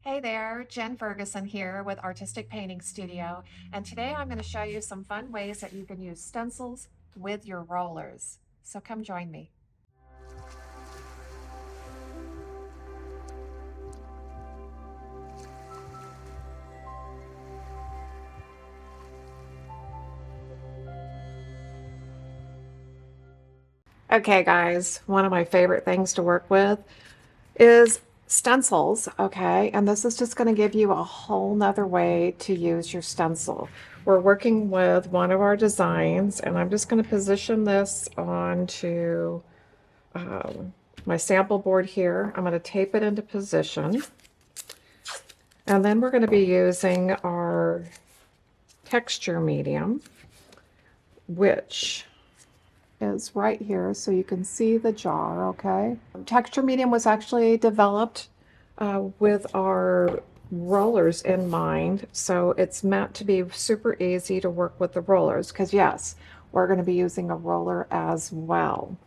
Hey there, Jen Ferguson here with Artistic Painting Studio, and today I'm going to show you some fun ways that you can use stencils with your rollers. So come join me. Okay guys, one of my favorite things to work with is stencils, okay? And this is just going to give you a whole nother way to use your stencil. We're working with one of our designs, and I'm just going to position this onto my sample board here. I'm going to tape it into position. And then we're going to be using our texture medium, which is right here so you can see the jar, okay? Texture medium was actually developed with our rollers in mind, so it's meant to be super easy to work with the rollers because yes, we're going to be using a roller as well.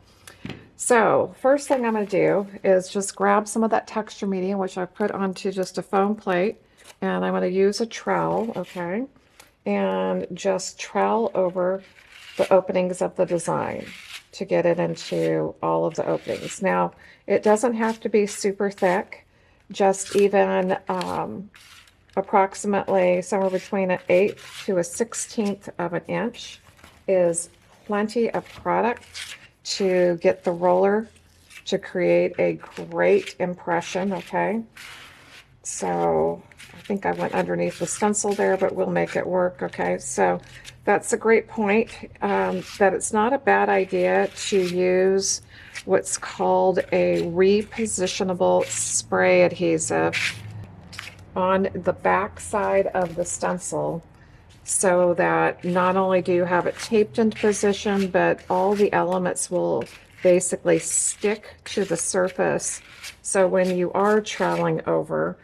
So first thing I'm going to do is just grab some of that texture medium, which I put onto just a foam plate, and I'm going to use a trowel, okay, and just trowel over the openings of the design to get it into all of the openings. Now, it doesn't have to be super thick, just even approximately somewhere between an 1/8 to a 1/16 of an inch is plenty of product to get the roller to create a great impression, okay? So I think I went underneath the stencil there, but we'll make it work, okay? So that's a great point, that it's not a bad idea to use what's called a repositionable spray adhesive on the back side of the stencil, so that not only do you have it taped into position, but all the elements will basically stick to the surface. So when you are troweling over,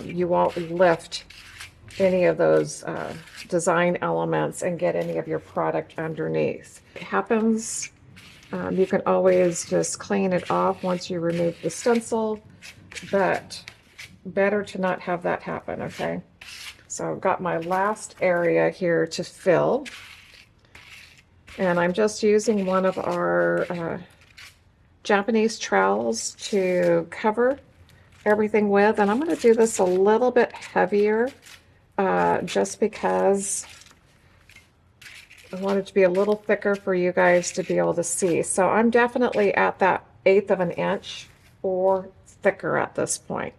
you won't lift any of those design elements and get any of your product underneath. It happens. You can always just clean it off once you remove the stencil, but better to not have that happen, okay? So I've got my last area here to fill, and I'm just using one of our Japanese trowels to cover everything with, and I'm going to do this a little bit heavier just because I want it to be a little thicker for you guys to be able to see. So I'm definitely at that 1/8 of an inch or thicker at this point.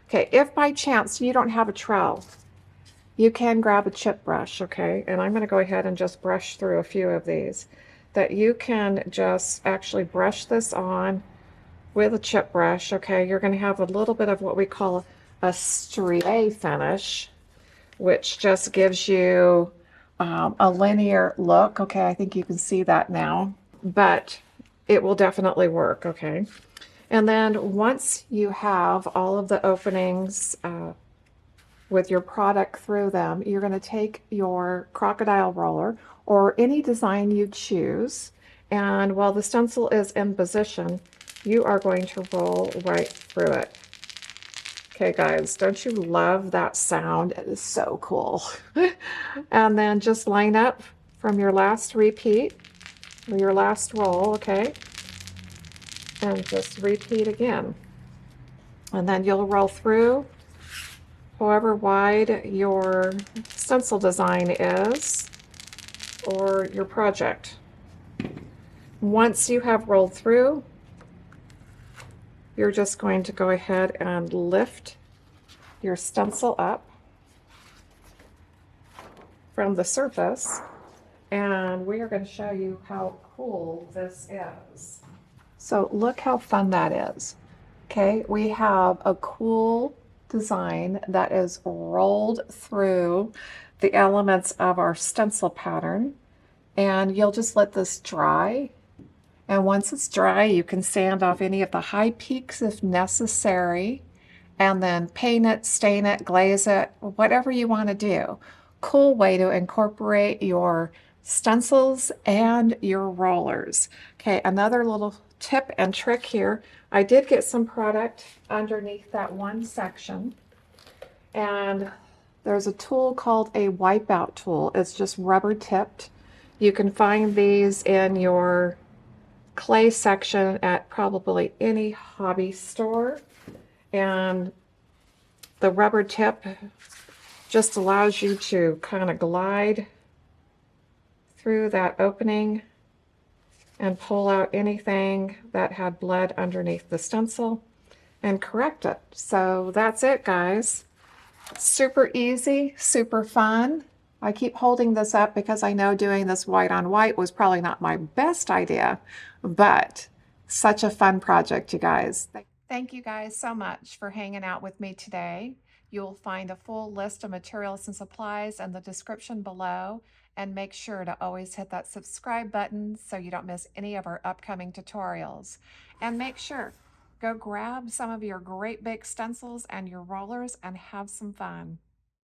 Okay, if by chance you don't have a trowel, you can grab a chip brush, okay? And I'm going to go ahead and just brush through a few of these. That you can just actually brush this on with a chip brush, okay? You're going to have a little bit of what we call a strié finish, which just gives you a linear look, okay? I think you can see that now, but it will definitely work, okay? And then once you have all of the openings with your product through them, you're going to take your crocodile roller or any design you choose, and while the stencil is in position, you are going to roll right through it. Okay guys, don't you love that sound? It is so cool. And then just line up from your last repeat, or your last roll, okay? And just repeat again. And then you'll roll through however wide your stencil design is, or your project. Once you have rolled through, you're just going to go ahead and lift your stencil up from the surface, and we are going to show you how cool this is. So look how fun that is. Okay, we have a cool design that is rolled through the elements of our stencil pattern, and you'll just let this dry. And once it's dry, you can sand off any of the high peaks if necessary, and then paint it, stain it, glaze it, whatever you want to do. Cool way to incorporate your stencils and your rollers. Okay, another little tip and trick here. I did get some product underneath that one section, And there's a tool called a wipeout tool. It's just rubber tipped. You can find these in your clay section at probably any hobby store. And the rubber tip just allows you to kind of glide through that opening and pull out anything that had bled underneath the stencil and correct it. So that's it, guys. Super easy, super fun. I keep holding this up because I know doing this white on white was probably not my best idea, but such a fun project, you guys. Thank you guys so much for hanging out with me today. You'll find a full list of materials and supplies in the description below, and make sure to always hit that subscribe button so you don't miss any of our upcoming tutorials. And make sure, go grab some of your great big stencils and your rollers and have some fun.